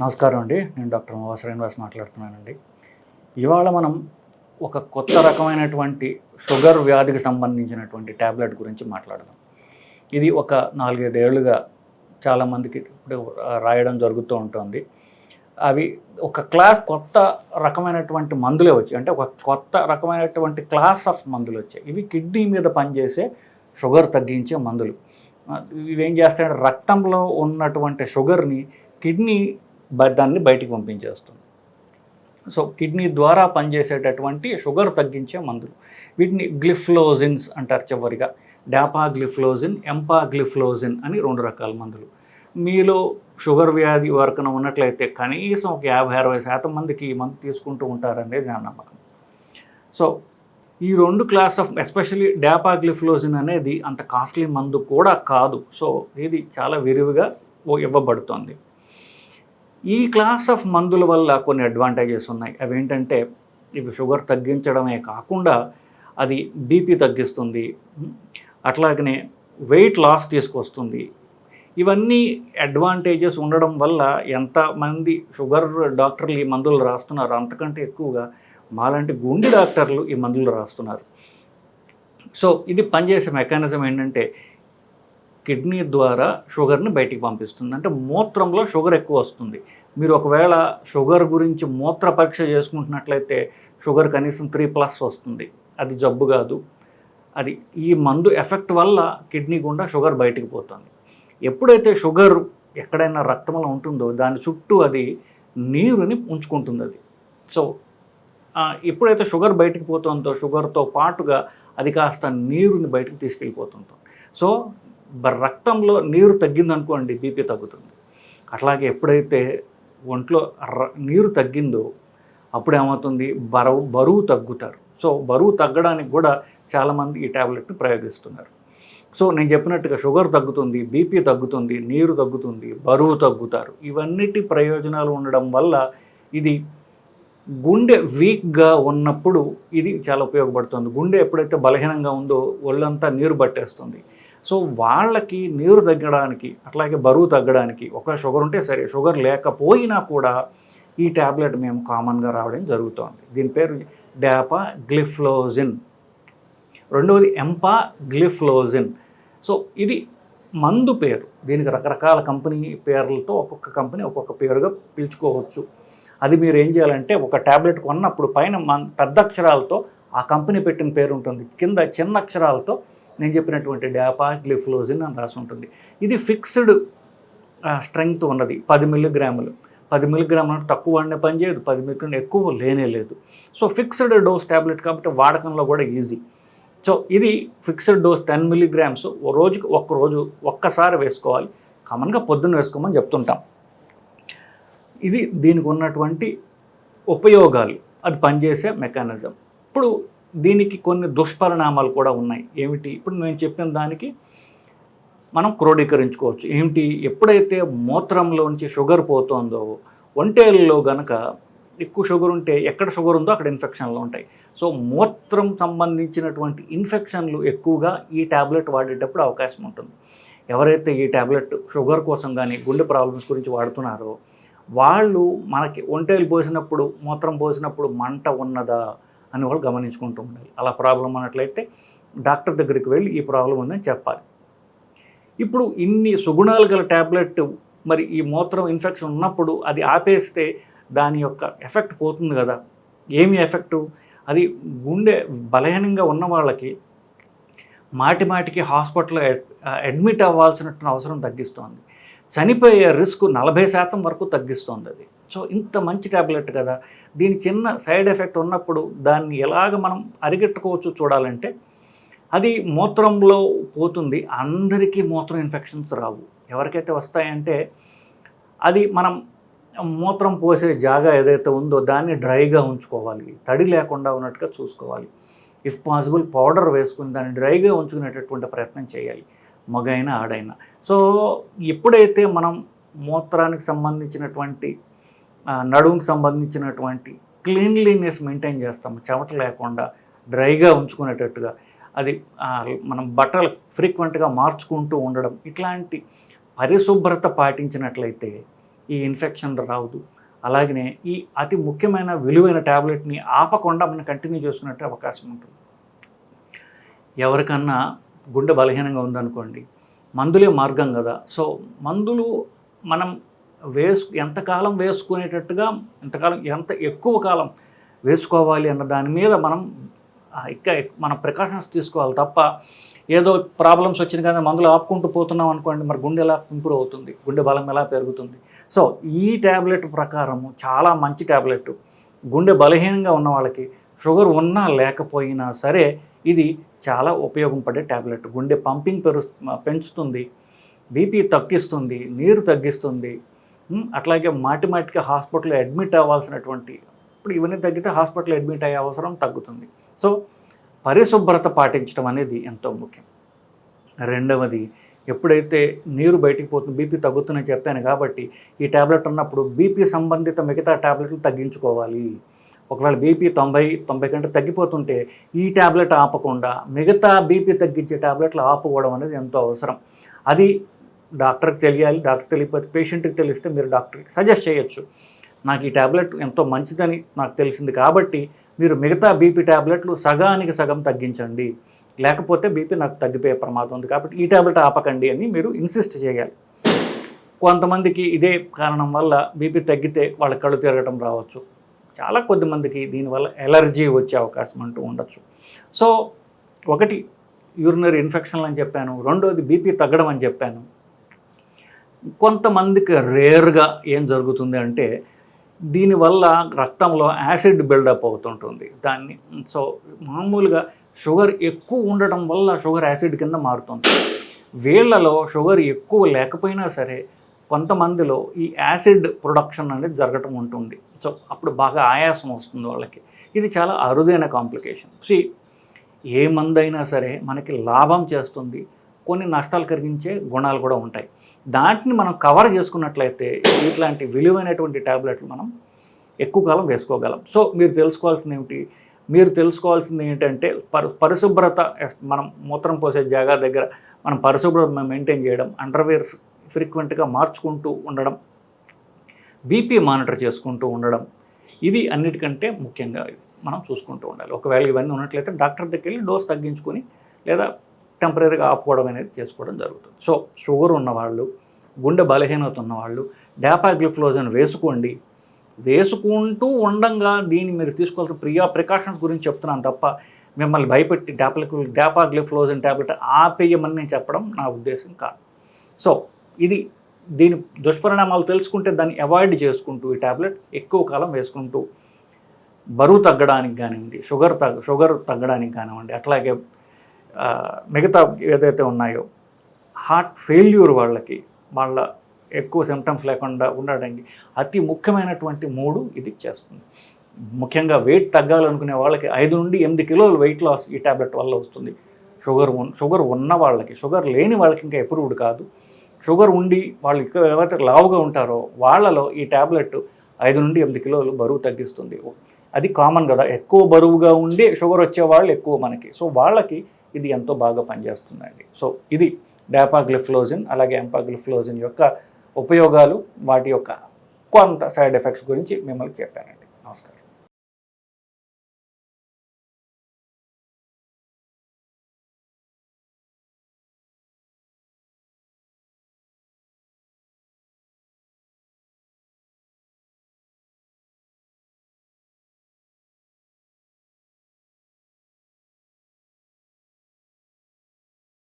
నమస్కారం అండి. నేను డాక్టర్ మోవ శ్రీనివాస్ మాట్లాడుతున్నానండి. ఇవాళ మనం ఒక కొత్త రకమైనటువంటి షుగర్ వ్యాధికి సంబంధించినటువంటి ట్యాబ్లెట్ గురించి మాట్లాడదాం. ఇది ఒక 4, 5 ఏళ్లుగా చాలామందికి ఇప్పుడు రాయడం జరుగుతూ ఉంటుంది. అవి ఒక కొత్త రకమైనటువంటి మందులే వచ్చాయి. అంటే ఒక కొత్త రకమైనటువంటి క్లాస్ ఆఫ్ మందులు వచ్చాయి. ఇవి కిడ్నీ మీద పనిచేసే షుగర్ తగ్గించే మందులు. ఇవేం చేస్తాయంటే రక్తంలో ఉన్నటువంటి షుగర్ని కిడ్నీ దాన్ని బయటికి పంపించేస్తుంది. సో కిడ్నీ ద్వారా పనిచేసేటటువంటి షుగర్ తగ్గించే మందులు. వీటిని గ్లిఫ్లోజిన్స్ అంటారు. చివరిగా డాపాగ్లిఫ్లోజిన్, ఎంపాగ్లిఫ్లోజిన్ అని 2 రకాల మందులు. మీలో షుగర్ వ్యాధి వరకున ఉన్నట్లయితే కనీసం ఒక 50-60% మందికి ఈ మందు తీసుకుంటూ ఉంటారనేది నా నమ్మకం. సో ఈ 2 క్లాస్ ఆఫ్ ఎస్పెషల్లీ డాపాగ్లిఫ్లోజిన్ అనేది అంత కాస్ట్లీ మందు కూడా కాదు. సో ఇది చాలా విరివిగా ఇవ్వబడుతుంది. ఈ క్లాస్ ఆఫ్ మందుల వల్ల కొన్ని అడ్వాంటేజెస్ ఉన్నాయి. అవేంటంటే ఇవి షుగర్ తగ్గించడమే కాకుండా అది బీపీ తగ్గిస్తుంది, అట్లాగనే వెయిట్ లాస్ తీసుకొస్తుంది. ఇవన్నీ అడ్వాంటేజెస్ ఉండడం వల్ల ఎంతమంది షుగర్ డాక్టర్లు ఈ మందులు రాస్తున్నారు అంతకంటే ఎక్కువగా మాలాంటి గుండె డాక్టర్లు ఈ మందులు రాస్తున్నారు. సో ఇది పనిచేసే మెకానిజం ఏంటంటే కిడ్నీ ద్వారా షుగర్ని బయటికి పంపిస్తుంది. అంటే మూత్రంలో షుగర్ ఎక్కువ వస్తుంది. మీరు ఒకవేళ షుగర్ గురించి మూత్ర పరీక్ష చేసుకుంటున్నట్లయితే షుగర్ కనీసం 3+ వస్తుంది. అది జబ్బు కాదు. అది ఈ మందు ఎఫెక్ట్ వల్ల కిడ్నీ గుండా షుగర్ బయటికి పోతుంది. ఎప్పుడైతే షుగర్ ఎక్కడైనా రక్తంలో ఉంటుందో దాని చుట్టూ అది నీరుని ఉంచుకుంటుంది అది. సో ఎప్పుడైతే షుగర్ బయటికి పోతుందో షుగర్తో పాటుగా అది కాస్త నీరుని బయటికి తీసుకెళ్ళిపోతుంటుంది. సో రక్తంలో నీరు తగ్గిందనుకోండి బీపీ తగ్గుతుంది. అట్లాగే ఎప్పుడైతే ఒంట్లో నీరు తగ్గిందో అప్పుడు ఏమవుతుంది, బరువు తగ్గుతారు. సో బరువు తగ్గడానికి కూడా చాలామంది ఈ ట్యాబ్లెట్ని ప్రయోగిస్తున్నారు. సో నేను చెప్పినట్టుగా షుగర్ తగ్గుతుంది, బీపీ తగ్గుతుంది, నీరు తగ్గుతుంది, బరువు తగ్గుతారు. ఇవన్నిటి ప్రయోజనాలు ఉండడం వల్ల ఇది గుండె వీక్గా ఉన్నప్పుడు ఇది చాలా ఉపయోగపడుతుంది. గుండె ఎప్పుడైతే బలహీనంగా ఉందో ఒళ్ళంతా నీరు పట్టేస్తుంది. సో వాళ్ళకి నీరు తగ్గడానికి అట్లాగే బరువు తగ్గడానికి ఒక షుగర్ ఉంటే సరే, షుగర్ లేకపోయినా కూడా ఈ ట్యాబ్లెట్ మేము కామన్గా రావడం జరుగుతుంది. దీని పేరు డాపాగ్లిఫ్లోజిన్. రెండవది ఎంపాగ్లిఫ్లోజిన్. సో ఇది మందు పేరు. దీనికి రకరకాల కంపెనీ పేర్లతో ఒక్కొక్క కంపెనీ ఒక్కొక్క పేరుగా పిలుచుకోవచ్చు. అది మీరు ఏం చేయాలంటే ఒక ట్యాబ్లెట్ కొన్నప్పుడు పైన పెద్ద అక్షరాలతో ఆ కంపెనీ పెట్టిన పేరు ఉంటుంది, కింద చిన్న అక్షరాలతో నేను చెప్పినటువంటి డాపాగ్లిఫ్లోజిన్ అని రాసి ఉంటుంది. ఇది ఫిక్స్డ్ స్ట్రెంగ్త్ ఉన్నది 10 మిల్లీగ్రాములు. 10 మిల్లీగ్రాములు అంటే తక్కువ వాడినే పనిచేయదు, 10 మిల్లీగ్రాములు ఎక్కువ లేనే లేదు. సో ఫిక్స్డ్ డోస్ ట్యాబ్లెట్ కాబట్టి వాడకంలో కూడా ఈజీ. సో ఇది ఫిక్స్డ్ డోస్ 10 మిల్లీగ్రామ్స్ రోజుకి ఒక్కసారి వేసుకోవాలి. కామన్గా పొద్దున్న వేసుకోమని చెప్తుంటాం. ఇది దీనికి ఉన్నటువంటి ఉపయోగాలు, అది పనిచేసే మెకానిజం. ఇప్పుడు దీనికి కొన్ని దుష్పరిణామాలు కూడా ఉన్నాయి. ఏమిటి? ఇప్పుడు నేను చెప్పిన దానికి మనం క్రోడీకరించుకోవచ్చు. ఏమిటి? ఎప్పుడైతే మూత్రంలోంచి షుగర్ పోతుందో ఒంటేలలో గనక ఎక్కువ షుగర్ ఉంటే ఎక్కడ షుగర్ ఉందో అక్కడ ఇన్ఫెక్షన్లు ఉంటాయి. సో మూత్రం సంబంధించినటువంటి ఇన్ఫెక్షన్లు ఎక్కువగా ఈ ట్యాబ్లెట్ వాడేటప్పుడు అవకాశం ఉంటుంది. ఎవరైతే ఈ ట్యాబ్లెట్ షుగర్ కోసం కానీ గుండె ప్రాబ్లమ్స్ గురించి వాడుతున్నారో వాళ్ళు మనకి ఒంటేలు పోసినప్పుడు మూత్రం పోసినప్పుడు మంట ఉన్నదా అని వాళ్ళు గమనించుకుంటూ ఉండాలి. అలా ప్రాబ్లం అన్నట్లయితే డాక్టర్ దగ్గరికి వెళ్ళి ఈ ప్రాబ్లం ఉందని చెప్పాలి. ఇప్పుడు ఇన్ని సుగుణాలు గల ట్యాబ్లెట్ మరి ఈ మూత్రం ఇన్ఫెక్షన్ ఉన్నప్పుడు అది ఆపేస్తే దాని యొక్క ఎఫెక్ట్ పోతుంది కదా. ఏమి ఎఫెక్టు? అది గుండె బలహీనంగా ఉన్న వాళ్ళకి మాటికి హాస్పిటల్లో అడ్మిట్ అవ్వాల్సినటువంటి అవసరం తగ్గిస్తోంది. చనిపోయే రిస్క్ 40% వరకు తగ్గిస్తుంది అది. సో ఇంత మంచి ట్యాబ్లెట్ కదా. దీని చిన్న సైడ్ ఎఫెక్ట్ ఉన్నప్పుడు దాన్ని ఎలాగ మనం అరిగట్టుకోవచ్చు చూడాలంటే అది మూత్రంలో పోతుంది. అందరికీ మూత్రం ఇన్ఫెక్షన్స్ రావు. ఎవరికైతే వస్తాయంటే అది మనం మూత్రం పోసే జాగా ఏదైతే ఉందో దాన్ని డ్రైగా ఉంచుకోవాలి, తడి లేకుండా ఉన్నట్టుగా చూసుకోవాలి. ఇఫ్ పాసిబుల్ పౌడర్ వేసుకుని దాన్ని డ్రైగా ఉంచుకునేటటువంటి ప్రయత్నం చేయాలి, మగైనా ఆడైనా. సో ఎప్పుడైతే మనం మూత్రానికి సంబంధించినటువంటి నడుముకి సంబంధించినటువంటి క్లీన్లీనెస్ మెయింటైన్ చేస్తాము, చెమట లేకుండా డ్రైగా ఉంచుకునేటట్టుగా, అది మనం బట్టలు ఫ్రీక్వెంట్గా మార్చుకుంటూ ఉండడం, ఇట్లాంటి పరిశుభ్రత పాటించినట్లయితే ఈ ఇన్ఫెక్షన్ రావద్దు. అలాగనే ఈ అతి ముఖ్యమైన విలువైన ట్యాబ్లెట్ని ఆపకుండా మనం కంటిన్యూ చేసుకున్నట్టు అవకాశం ఉంటుంది. ఎవరికన్నా గుండె బలహీనంగా ఉందనుకోండి, మందులే మార్గం కదా. సో మందులు మనం ఎంతకాలం వేసుకునేటట్టుగా, ఎంత ఎక్కువ కాలం వేసుకోవాలి అన్న దాని మీద మనం ప్రికాషన్స్ తీసుకోవాలి తప్ప, ఏదో ప్రాబ్లమ్స్ వచ్చిన కానీ మందులు ఆపుకుంటూ పోతున్నాం అనుకోండి, మరి గుండె ఎలా ఇంప్రూవ్ అవుతుంది, గుండె బలం ఎలా పెరుగుతుంది? సో ఈ ట్యాబ్లెట్ ప్రకారము చాలా మంచి ట్యాబ్లెట్. గుండె బలహీనంగా ఉన్న వాళ్ళకి షుగర్ ఉన్నా లేకపోయినా సరే ఇది చాలా ఉపయోగపడే ట్యాబ్లెట్. గుండె పంపింగ్ పెంచుతుంది, బీపీ తగ్గిస్తుంది, నీరు తగ్గిస్తుంది. అట్లాగే మాటిమాటికి హాస్పిటల్లో అడ్మిట్ అవ్వాల్సినటువంటి, ఇప్పుడు ఇవన్నీ తగ్గితే హాస్పిటల్ అడ్మిట్ అయ్యే అవసరం తగ్గుతుంది. సో పరిశుభ్రత పాటించడం అనేది ఎంతో ముఖ్యం. రెండవది, ఎప్పుడైతే నీరు బయటికి పోతుంది, బీపీ తగ్గుతుందని చెప్పాను కాబట్టి ఈ ట్యాబ్లెట్ ఉన్నప్పుడు బీపీ సంబంధిత మిగతా ట్యాబ్లెట్లు తగ్గించుకోవాలి. ఒకవేళ బీపీ 90 కంటే తగ్గిపోతుంటే ఈ ట్యాబ్లెట్ ఆపకుండా మిగతా బీపీ తగ్గించే ట్యాబ్లెట్లు ఆపుకోవడం అనేది ఎంతో అవసరం. అది డాక్టర్కి తెలియాలి. డాక్టర్ తెలియకపోతే పేషెంట్కి తెలిస్తే మీరు డాక్టర్కి సజెస్ట్ చేయొచ్చు. నాకు ఈ ట్యాబ్లెట్ ఎంతో మంచిదని నాకు తెలిసింది కాబట్టి మీరు మిగతా బీపీ ట్యాబ్లెట్లు సగానికి సగం తగ్గించండి, లేకపోతే బీపీ నాకు తగ్గిపోయే ప్రమాదం ఉంది కాబట్టి ఈ ట్యాబ్లెట్ ఆపకండి అని మీరు ఇన్సిస్ట్ చేయాలి. కొంతమందికి ఇదే కారణం వల్ల బీపీ తగ్గితే వాళ్ళ కళ్ళు తిరగటం రావచ్చు. చాలా కొద్దిమందికి దీనివల్ల ఎలర్జీ వచ్చే అవకాశం అంటూ ఉండొచ్చు. సో ఒకటి యూరినరీ ఇన్ఫెక్షన్లు అని చెప్పాను, రెండోది బీపీ తగ్గడం అని చెప్పాను. కొంతమందికి రేర్గా ఏం జరుగుతుంది అంటే దీనివల్ల రక్తంలో యాసిడ్ బిల్డప్ అవుతుంటుంది. సో మామూలుగా షుగర్ ఎక్కువ ఉండటం వల్ల షుగర్ యాసిడ్ కింద మారుతుంది. వీళ్ళలో షుగర్ ఎక్కువ లేకపోయినా సరే కొంతమందిలో ఈ యాసిడ్ ప్రొడక్షన్ అనేది జరగటం ఉంటుంది. సో అప్పుడు బాగా ఆయాసం వస్తుంది వాళ్ళకి. ఇది చాలా అరుదైన కాంప్లికేషన్. ఏ మందైనా సరే మనకి లాభం చేస్తుంది, కొన్ని నష్టాలు కలిగించే గుణాలు కూడా ఉంటాయి. దాటిని మనం కవర్ చేసుకున్నట్లయితే ఇట్లాంటి విలువైనటువంటి ట్యాబ్లెట్లు మనం ఎక్కువ కాలం వేసుకోగలం. సో మీరు తెలుసుకోవాల్సింది ఏంటంటే పరిశుభ్రత, మనం మూత్రం పోసే జాగా దగ్గర మనం పరిశుభ్రత మెయింటైన్ చేయడం, అండర్వేర్స్ ఫ్రీక్వెంట్గా మార్చుకుంటూ ఉండడం, బీపీ మానిటర్ చేసుకుంటూ ఉండడం, ఇది అన్నిటికంటే ముఖ్యంగా మనం చూసుకుంటూ ఉండాలి. ఒకవేళ ఇవన్నీ ఉన్నట్లయితే డాక్టర్ దగ్గరికి వెళ్ళి డోస్ తగ్గించుకొని లేదా టెంపరీగా ఆపుకోవడం అనేది చేసుకోవడం జరుగుతుంది. సో షుగర్ ఉన్నవాళ్ళు, గుండె బలహీనత ఉన్నవాళ్ళు డాపాగ్లిఫ్లోజన్ వేసుకుంటూ ఉండంగా దీన్ని మీరు తీసుకోవాల్సిన ప్రికాషన్స్ గురించి చెప్తున్నాను తప్ప మిమ్మల్ని భయపెట్టి డాపాగ్లిఫ్లోజన్ ట్యాబ్లెట్ ఆపేయమని నేను చెప్పడం నా ఉద్దేశం కాదు. సో దీని దుష్పరిణామాలు తెలుసుకుంటే దాన్ని అవాయిడ్ చేసుకుంటూ ఈ ట్యాబ్లెట్ ఎక్కువ కాలం వేసుకుంటూ బరువు తగ్గడానికి కానివ్వండి, షుగర్ తగ్గడానికి కానివ్వండి, అట్లాగే మిగతా ఏదైతే ఉన్నాయో హార్ట్ ఫెయిల్యూర్ వాళ్ళ ఎక్కువ సిమ్టమ్స్ లేకుండా ఉండడానికి అతి ముఖ్యమైనటువంటి 3 ఇది చేస్తుంది. ముఖ్యంగా వెయిట్ తగ్గాలనుకునే వాళ్ళకి 5 నుండి 8 కిలోలు వెయిట్ లాస్ ఈ ట్యాబ్లెట్ వల్ల వస్తుంది. షుగర్ ఉన్న వాళ్ళకి, షుగర్ లేని వాళ్ళకి ఇంకా అప్రూవ్డ్ కాదు. షుగర్ ఉండి వాళ్ళు ఎవరైతే లావుగా ఉంటారో వాళ్ళలో ఈ ట్యాబ్లెట్ 5 నుండి 8 కిలోలు బరువు తగ్గిస్తుంది. అది కామన్ కదా, ఎక్కువ బరువుగా ఉండి షుగర్ వచ్చే వాళ్ళు ఎక్కువ మనకి. సో వాళ్ళకి ఇది ఎంతో బాగా పనిచేస్తుందండి. సో ఇది డాపాగ్లిఫ్లోజన్ అలాగే ఎంపాగ్లిఫ్లోజన్ యొక్క ఉపయోగాలు, వాటి యొక్క కొంత సైడ్ ఎఫెక్ట్స్ గురించి మిమ్మల్ని చెప్పానండి. నమస్కారం.